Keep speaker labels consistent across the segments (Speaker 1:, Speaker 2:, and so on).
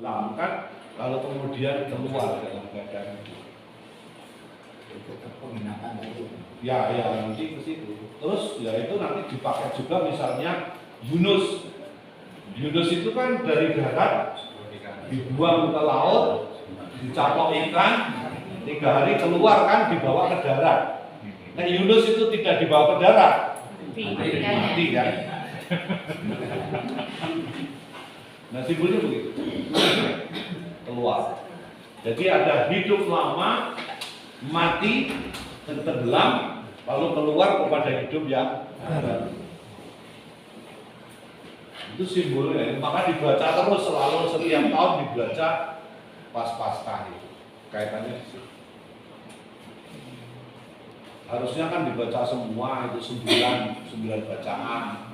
Speaker 1: tenggelam kan, kalau kemudian keluar dalam keadaan itu
Speaker 2: penghinaan itu.
Speaker 1: ya nanti ke situ. Terus ya itu nanti dipakai juga misalnya Yunus. Yunus itu kan dari darat dibuang ke laut, dicaplok ikan, 3 hari keluar kan dibawa ke darat. Nah Yunus itu tidak dibawa ke darat, mati kan. Nah simbolnya begitu, keluar. Jadi ada hidup lama, mati, tenggelam, lalu keluar kepada hidup yang baru. Itu simbolnya, maka dibaca terus selalu setiap tahun dibaca pas Paskah itu. Kaitannya di situ. Harusnya kan dibaca semua itu 9 bacaan.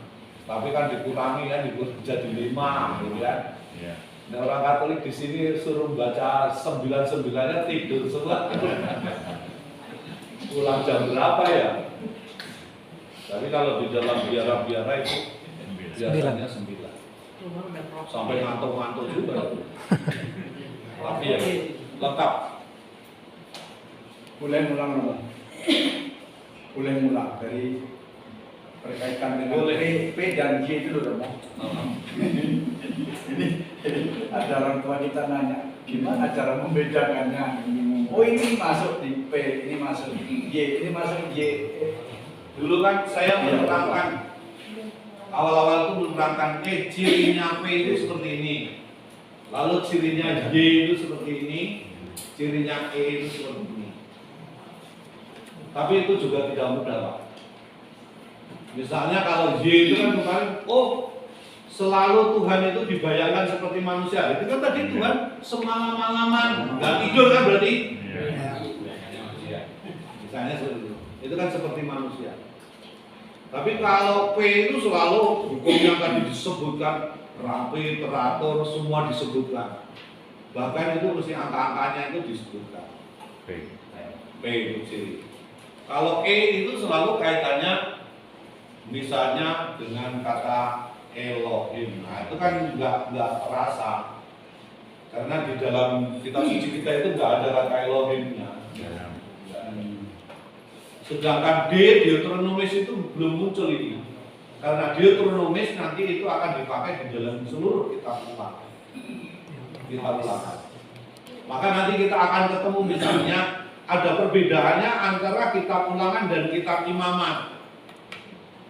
Speaker 1: Tapi kan dikurangi ya, jadi 5 gitu kan.
Speaker 3: Iya.
Speaker 1: Nah, orang Katolik di sini suruh baca 9-9-nya tidur semua. Pulang jam berapa ya? Tapi kalau di dalam biara-biara itu biasanya 9. Sampai ngantuk-ngantuk juga. Tapi ya lengkap.
Speaker 4: Boleh mulai dari berkaitan dengan P dan J itu loh, Romo. Ini ada orang tua kita nanya, gimana cara membedakannya? Oh ini masuk di P, ini masuk di Y, ini masuk di Y.
Speaker 1: Dulu kan saya menerangkan, awal-awal itu menerangkan cirinya P itu seperti ini, lalu cirinya Y itu seperti ini, cirinya E itu seperti ini. Tapi itu juga tidak mudah, Pak. Misalnya kalau Y itu kan kemarin, selalu Tuhan itu dibayangkan seperti manusia. Itu kan tadi Tuhan semalam-malaman nggak tidur kan berarti? Manusia. Misalnya seperti itu. Itu kan seperti manusia. Tapi kalau P itu selalu hukumnya tadi disebutkan rapi, teratur, semua disebutkan. Bahkan itu mesti angka-angkanya itu disebutkan. P itu ciri. Kalau E itu selalu kaitannya misalnya dengan kata Elohim. Nah itu kan nggak terasa. Karena di dalam kitab suci kita itu nggak ada kata Elohimnya. Sedangkan Deuteronomis itu belum muncul ini. Karena Deuteronomis nanti itu akan dipakai di dalam seluruh kitab Ulangan. Kitab Ulangan. Maka nanti kita akan ketemu misalnya ada perbedaannya antara kitab Ulangan dan kitab Imamat.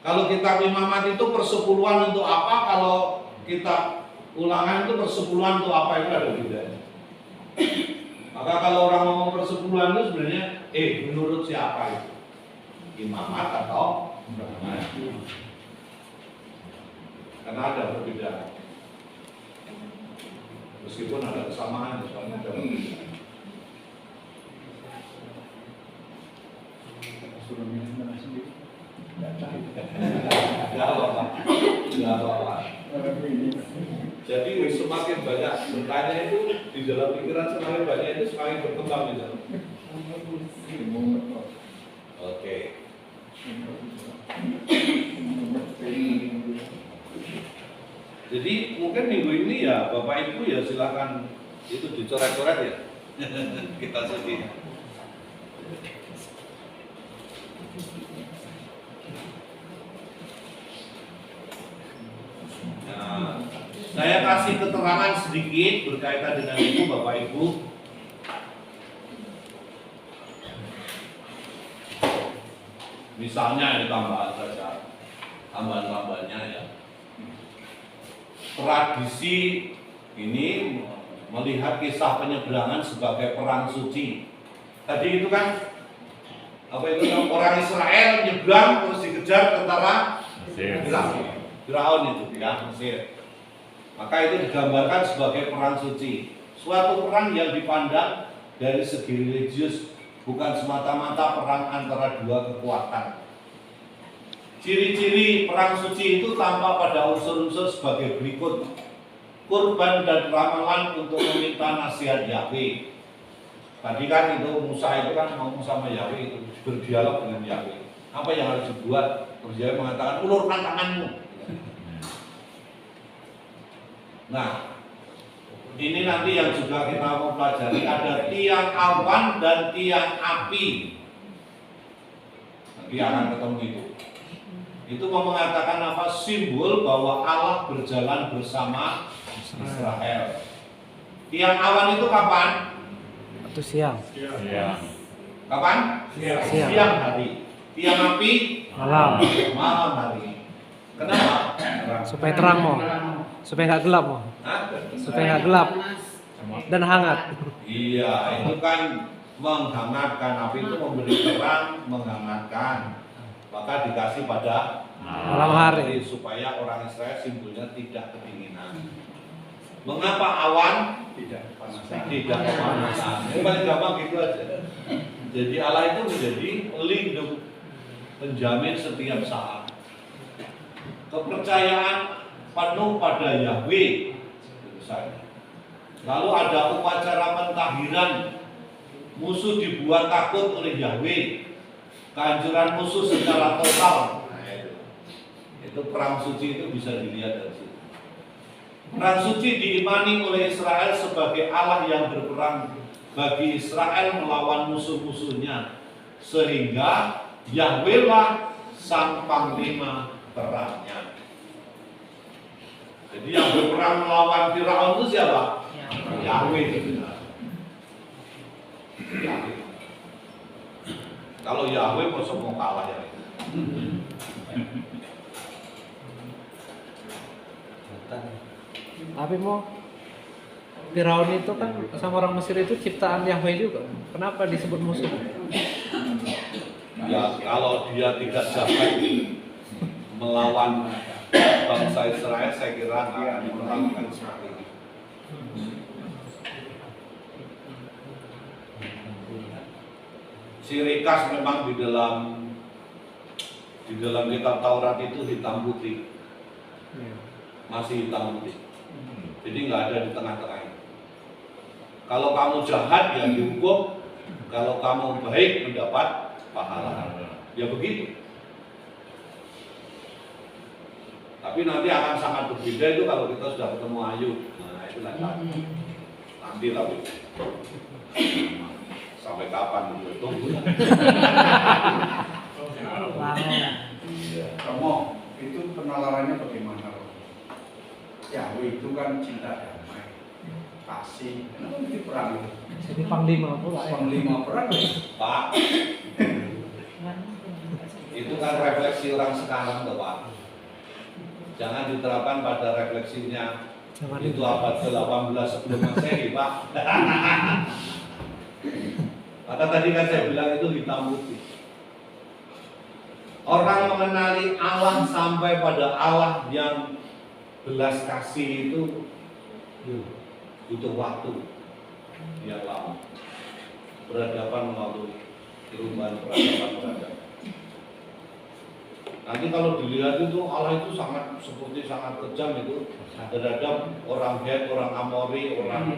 Speaker 1: Kalau kitab Imamat itu persepuluhan untuk apa? Kalau kitab Ulangan itu persepuluhan untuk apa? Itu ada bedanya. Maka kalau orang ngomong persepuluhan itu sebenarnya menurut siapa itu? Imamat atau Ulangan? Karena ada perbedaan. Meskipun ada kesamaan, soalnya ada perbedaan.
Speaker 4: Suruh minum darah sendiri.
Speaker 1: Tidak apa-apa. Jadi semakin banyak bertanya itu di dalam pikiran, semakin banyak itu semakin berkembang di dalam. Oke. Jadi mungkin minggu ini ya Bapak Ibu ya silakan itu dicoret-coret ya. Kita sedih. Nah, saya kasih keterangan sedikit berkaitan dengan itu Bapak Ibu. Misalnya ini tambahan saja, tambahan-tambahannya ya. Tradisi ini melihat kisah penyeberangan sebagai perang suci. Tadi itu kan orang Israel nyebrang terus dikejar tentara Firaun itu ya Mesir. Maka itu digambarkan sebagai perang suci, suatu perang yang dipandang dari segi religius, bukan semata-mata perang antara dua kekuatan. Ciri-ciri perang suci itu tampak pada unsur-unsur sebagai berikut: kurban dan ramalan untuk meminta nasihat Yahweh. Tadi kan itu Musa itu kan ngomong sama Yahweh, itu berdialog dengan Yahweh. Apa yang harus dibuat? Terus Yahweh mengatakan, ulurkan tanganmu. Nah, Ini nanti yang juga kita mau pelajari, ada tiang awan dan tiang api. Nanti akan ketemu itu. Itu mau mengatakan apa? Simbol bahwa Allah berjalan bersama Israel. Tiang awan itu kapan?
Speaker 2: Itu siang.
Speaker 1: Kapan? Siang hari. Tiang api?
Speaker 2: Malam.
Speaker 1: Malam hari. Kenapa?
Speaker 2: Supaya terang mau. Supaya nggak gelap mau.
Speaker 1: Hah?
Speaker 2: Supaya nggak gelap dan hangat.
Speaker 1: Iya, itu kan menghangatkan. Api itu memberi terang, menghangatkan. Maka dikasih pada
Speaker 2: Malam hari.
Speaker 1: supaya orang Israel simbolnya tidak kedinginan. Mengapa awan?
Speaker 4: Tidak
Speaker 1: Tidak kepanasan. Ini paling gampang gitu aja. Jadi Allah itu menjadi pelindung, penjamin setiap saat. Kepercayaan penuh pada Yahweh. Itu saja. Lalu ada upacara pentahiran. Musuh dibuat takut oleh Yahweh. Kehancuran musuh secara total. Nah, itu perang suci itu bisa dilihat dari situ. Perang suci diimani oleh Israel sebagai Allah yang berperang bagi Israel melawan musuh-musuhnya, sehingga Yahweh lah sang panglima perangnya. Jadi yang berperang melawan Firaun itu siapa? Yahweh itu. Yahweh. Kalau Yahweh mau kalah ya.
Speaker 2: Tapi mau Firaun itu kan sama orang Mesir itu ciptaan Yahweh juga. Kenapa disebut musuh?
Speaker 1: Ya kalau dia tidak dapat melawan bangsa Israel, saya kira akan diperlakukan seperti itu. Ciri khas memang di dalam kitab Taurat itu hitam putih, masih hitam putih. Jadi nggak ada di tengah-tengah. Kalau kamu jahat ya dihukum, kalau kamu baik mendapat pahala. Ya begitu. Tapi nanti akan sangat berbeda itu kalau kita sudah ketemu Ayub. Nah itu nanti lah. Sampai kapan itu tunggu.
Speaker 4: Kamu itu penalarannya bagaimana? Yahweh itu kan cinta damai, kasih. Kenapa mesti perang itu?
Speaker 2: Jadi panglima pula.
Speaker 4: Panglima perang.
Speaker 1: Pak, itu kan refleksi orang sekarang tuh Pak. Jangan diterapkan pada refleksinya itu abad ke-18 sebelum Masehi Pak. Maka tadi kan saya bilang itu hitam putih. Orang mengenali Allah sampai pada Allah yang belas kasih itu butuh waktu yang lama. Peradaban melalui perubahan peradaban. Nanti kalau dilihat itu Allah itu sangat kejam itu terhadap orang Het, orang Amori, orang.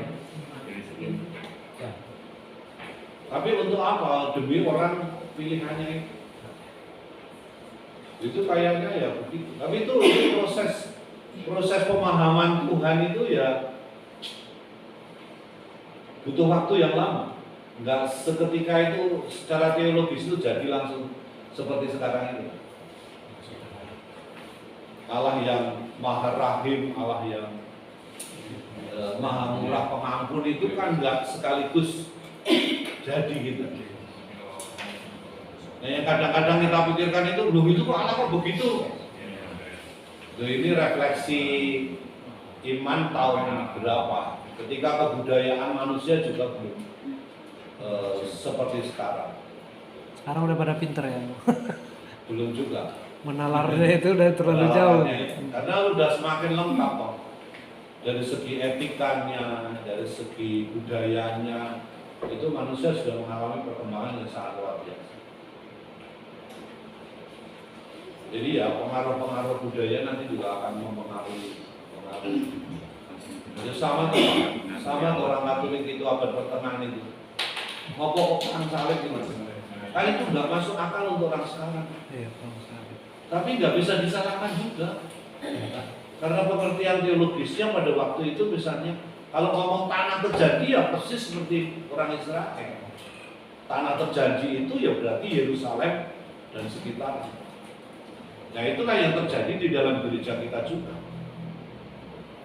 Speaker 1: Tapi untuk apa? Demi orang pilihannya itu kayaknya ya begitu. Tapi itu proses pemahaman Tuhan itu ya butuh waktu yang lama. Enggak seketika itu secara teologis itu jadi langsung seperti sekarang ini. Allah yang Maha Rahim, Allah yang Maha Murah Pengampun itu kan enggak sekaligus jadi gitu. Nah, yang kadang-kadang kita pikirkan itu, loh itu kok Allah kok begitu? Loh, ini refleksi iman tahun berapa? Ketika kebudayaan manusia juga belum seperti sekarang.
Speaker 2: Sekarang udah pada pinter ya.
Speaker 1: Belum juga.
Speaker 2: Menalarnya itu udah terlalu jauh.
Speaker 1: Karena udah semakin lengkap kok. Dari segi etikanya, dari segi budayanya, itu manusia sudah mengalami perkembangan yang sangat luar biasa. Jadi ya pengaruh-pengaruh budaya nanti juga akan mempengaruhi. Jadi sama orang Katolik itu abad pertengahan itu. Ngopok orang salib itu, kan itu nggak masuk akal untuk orang sekarang.
Speaker 2: Iya, orang salib.
Speaker 1: Tapi nggak bisa disalahkan juga. Karena pengertian teologisnya pada waktu itu misalnya Kalau ngomong tanah terjadi ya persis seperti orang Israel. Tanah terjadi itu ya berarti Yerusalem dan sekitarnya. Nah itulah yang terjadi di dalam gereja kita juga.